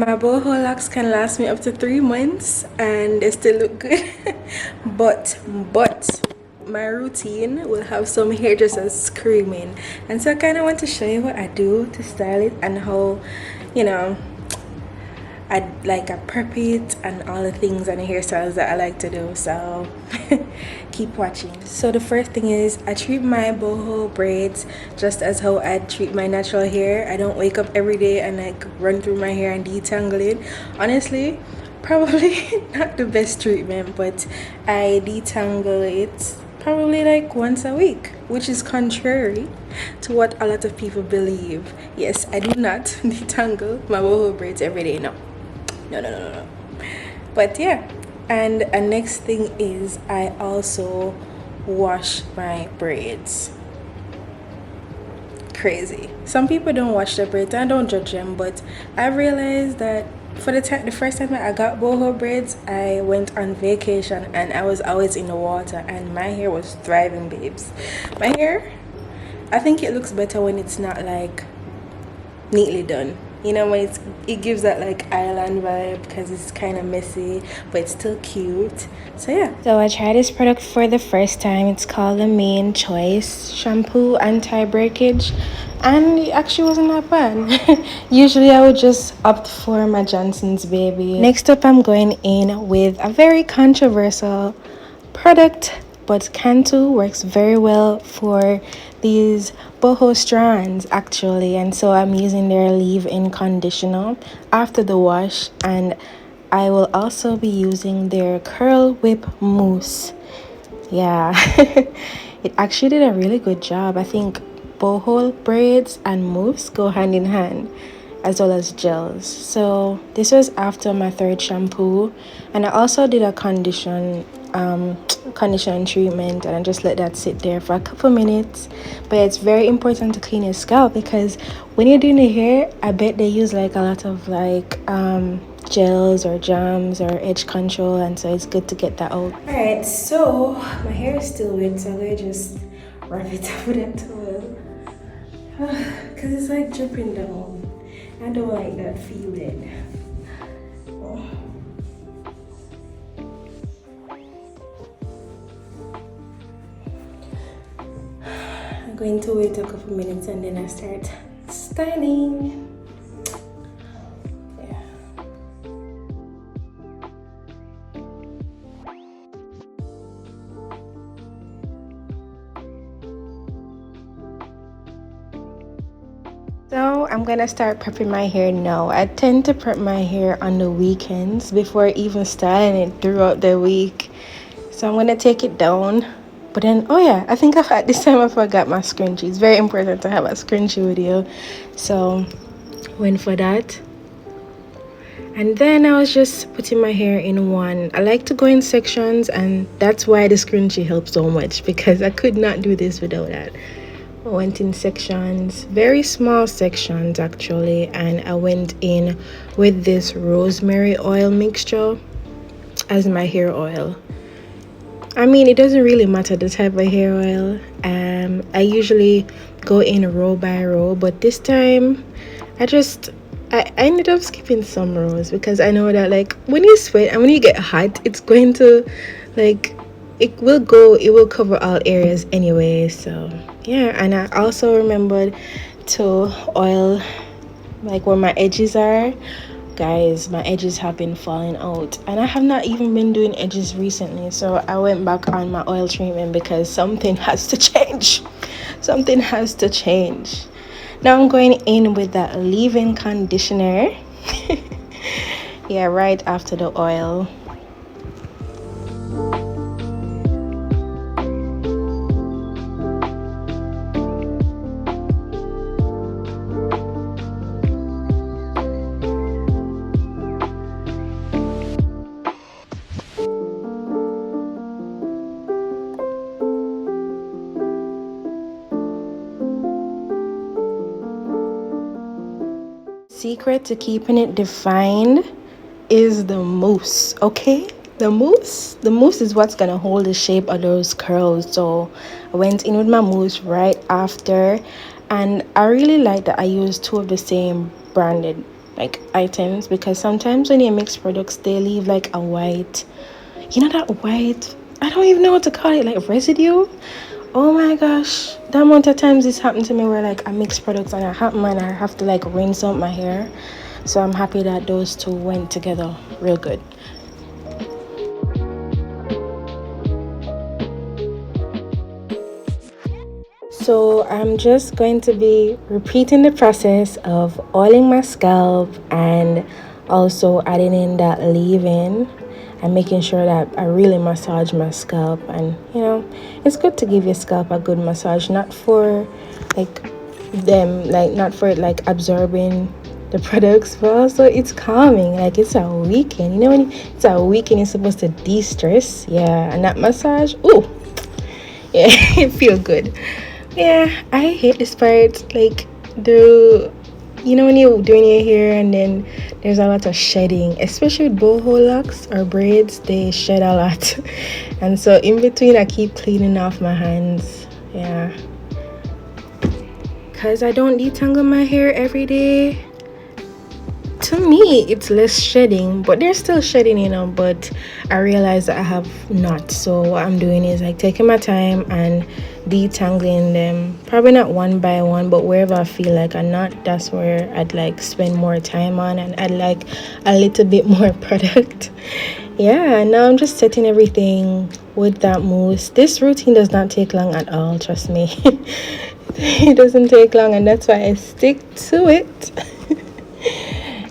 My boho locks can last me up to 3 months and they still look good. but my routine will have some hairdressers screaming. And so I kind of want to show you what I do to style it and how, you know, I prep it and all the things and the hairstyles that I like to do. So keep watching. So the first thing is I treat my boho braids just as how I treat my natural hair. I don't wake up every day and like run through my hair and detangle it. Honestly, probably not the best treatment, but I detangle it probably like once a week, which is contrary to what a lot of people believe. Yes, I do not detangle my boho braids every day. No. But yeah, and a next thing is I also wash my braids. Crazy. Some people don't wash their braids. I don't judge them, but I realized that for the first time I got boho braids, I went on vacation and I was always in the water and my hair was thriving, babes. My hair, I think it looks better when it's not like neatly done. You know, when it gives that like island vibe because it's kind of messy but it's still cute. So yeah, so I tried this product for the first time. It's called the Main Choice Shampoo Anti-Breakage, and it actually wasn't that bad. Usually I would just opt for my Johnson's Baby. Next up, I'm going in with a very controversial product, but Cantu works very well for these boho strands actually, and so I'm using their leave-in conditioner after the wash, and I will also be using their curl whip mousse. Yeah. It actually did a really good job. I think boho braids and mousse go hand in hand, as well as gels. So this was after my third shampoo, and I also did a condition treatment, and I just let that sit there for a couple minutes. But it's very important to clean your scalp because when you're doing the hair, I bet they use like a lot of like gels or jams or edge control, and so it's good to get that out. All right, so my hair is still wet, so I'm gonna just rub it up with a towel because it's like dripping down. I don't like that feeling. I'm going to wait a couple minutes and then I start styling. Yeah. So I'm gonna start prepping my hair now. I tend to prep my hair on the weekends before even styling it throughout the week. So I'm gonna take it down. But then, oh yeah, I think at this time I forgot my scrunchie. It's very important to have a scrunchie with you. So went for that. And then I was just putting my hair in one. I like to go in sections, and that's why the scrunchie helps so much, because I could not do this without that. I went in sections, very small sections actually, and I went in with this rosemary oil mixture as my hair oil. I mean, it doesn't really matter the type of hair oil. I usually go in row by row, but this time I ended up skipping some rows because I know that like when you sweat and when you get hot, it's going to like it will cover all areas anyway. So yeah, and I also remembered to oil like where my edges are. Guys, my edges have been falling out and I have not even been doing edges recently, so I went back on my oil treatment because something has to change. Something has to change. Now I'm going in with that leave-in conditioner. Yeah, right after the oil. Secret to keeping it defined is the mousse, okay? The mousse is what's gonna hold the shape of those curls. So I went in with my mousse right after, and I really like that I used two of the same branded like items, because sometimes when you mix products they leave like a white, you know, that white, I don't even know what to call it, like residue. Oh my gosh, the amount of times this happened to me where like I mix products and I have to like rinse out my hair. So I'm happy that those two went together real good. So I'm just going to be repeating the process of oiling my scalp and also adding in that leave-in and making sure that I really massage my scalp. And you know, it's good to give your scalp a good massage, not for like not for like absorbing the products, but also it's calming. Like it's a weekend, you know, when it's a weekend, you're supposed to de-stress. Yeah, and that massage, ooh, yeah, it feels good. Yeah, I hate this part. Like the, you know, when you're doing your hair and then there's a lot of shedding, especially with boho locks or braids, they shed a lot. And so in between, I keep cleaning off my hands. Yeah, because I don't detangle my hair every day. To me it's less shedding, but there's still shedding, you know, but I realize that I have knots. So what I'm doing is like taking my time and detangling them, probably not one by one, but wherever I feel like a knot, that's where I'd like spend more time on and I'd like a little bit more product. Yeah, now I'm just setting everything with that mousse. This routine does not take long at all, trust me. It doesn't take long, and that's why I stick to it.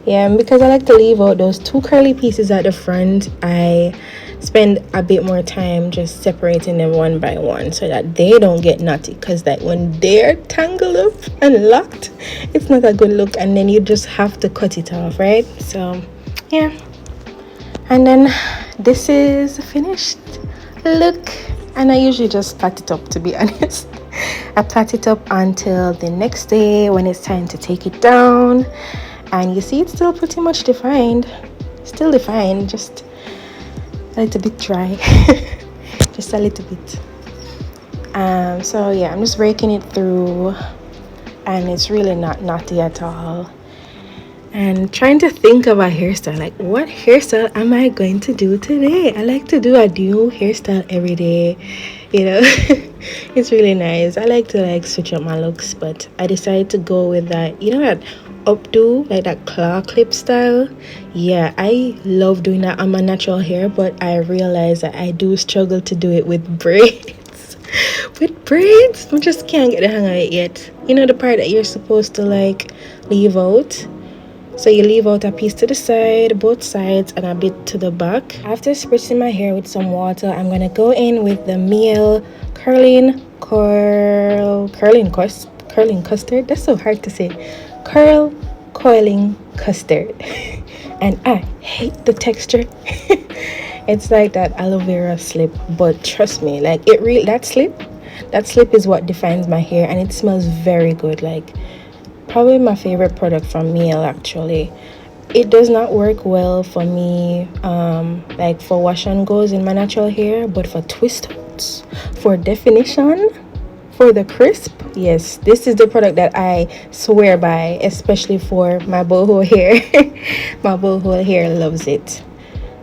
Yeah, and because I like to leave out those two curly pieces at the front, I spend a bit more time just separating them one by one so that they don't get knotty, because like when they're tangled up and locked, it's not a good look, and then you just have to cut it off, right? So yeah, and then this is a finished look, and I usually just plait it up, to be honest. I plait it up until the next day when it's time to take it down. And you see it's still pretty much defined, just a little bit dry. Just a little bit. So yeah, I'm just raking it through, and it's really not knotty at all. And trying to think of a hairstyle, like what hairstyle am I going to do today? I like to do a new hairstyle every day, you know. It's really nice. I like to like switch up my looks, but I decided to go with that, you know, that updo, like that claw clip style. Yeah, I love doing that on my natural hair, but I realize that I do struggle to do it with braids. With braids, I just can't get the hang of it yet. You know, the part that you're supposed to like leave out. So you leave out a piece to the side, both sides, and a bit to the back. After spritzing my hair with some water, I'm gonna go in with the Mielle curling custard. That's so hard to say. Curl coiling custard. And I hate the texture. It's like that aloe vera slip, but trust me, like that slip is what defines my hair, and it smells very good. Like probably my favorite product from Mielle, actually. It does not work well for me like for wash and goes in my natural hair, but for twist outs, for definition, for the crisp, yes, this is the product that I swear by, especially for my boho hair. My boho hair loves it.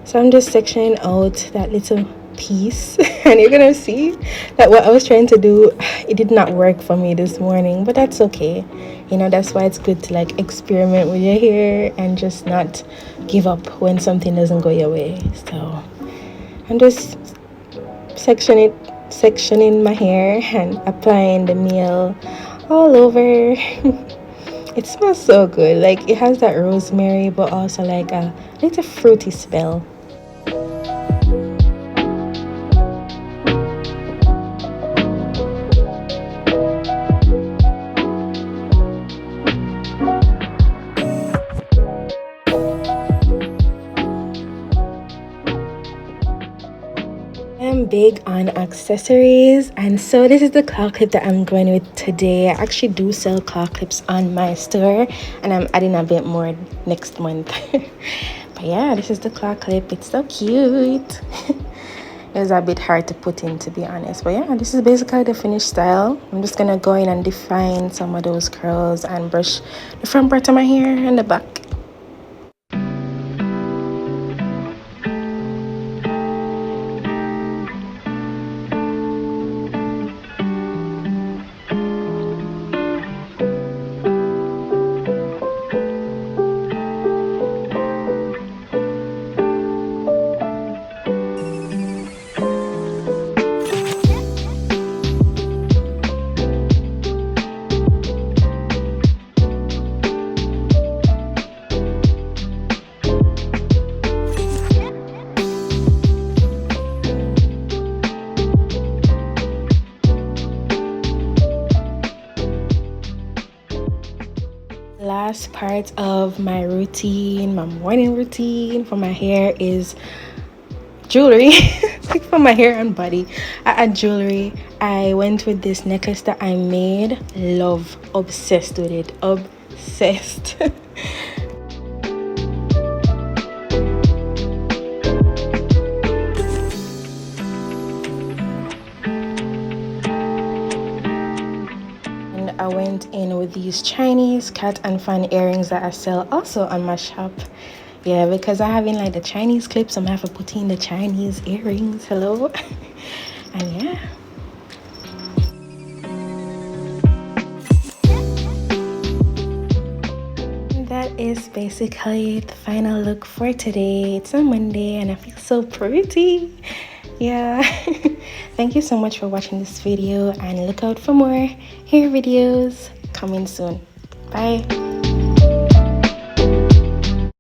So I'm just sectioning out that little piece, and you're gonna see that what I was trying to do, it did not work for me this morning, but that's okay. You know, that's why it's good to like experiment with your hair and just not give up when something doesn't go your way. So I'm just sectioning my hair and applying the Mielle all over. It smells so good. Like it has that rosemary, but also like a little fruity smell. I'm big on accessories, and so this is the claw clip that I'm going with today. I actually do sell claw clips on my store, and I'm adding a bit more next month. But yeah, this is the claw clip. It's so cute. It was a bit hard to put in, to be honest, but yeah, this is basically the finished style. I'm just gonna go in and define some of those curls and brush the front part of my hair and the back. part of my routine, my morning routine for my hair is jewelry. For my hair and body, I add jewelry. I went with this necklace that I made. Love, obsessed with it, obsessed. I went in with these Chinese cat and fan earrings that I sell also on my shop. Yeah, because I have in like the Chinese clips, I'm gonna have to put in the Chinese earrings. Hello. And yeah. That is basically the final look for today. It's a Monday and I feel so pretty. Yeah. Thank you so much for watching this video, and look out for more hair videos coming soon. Bye.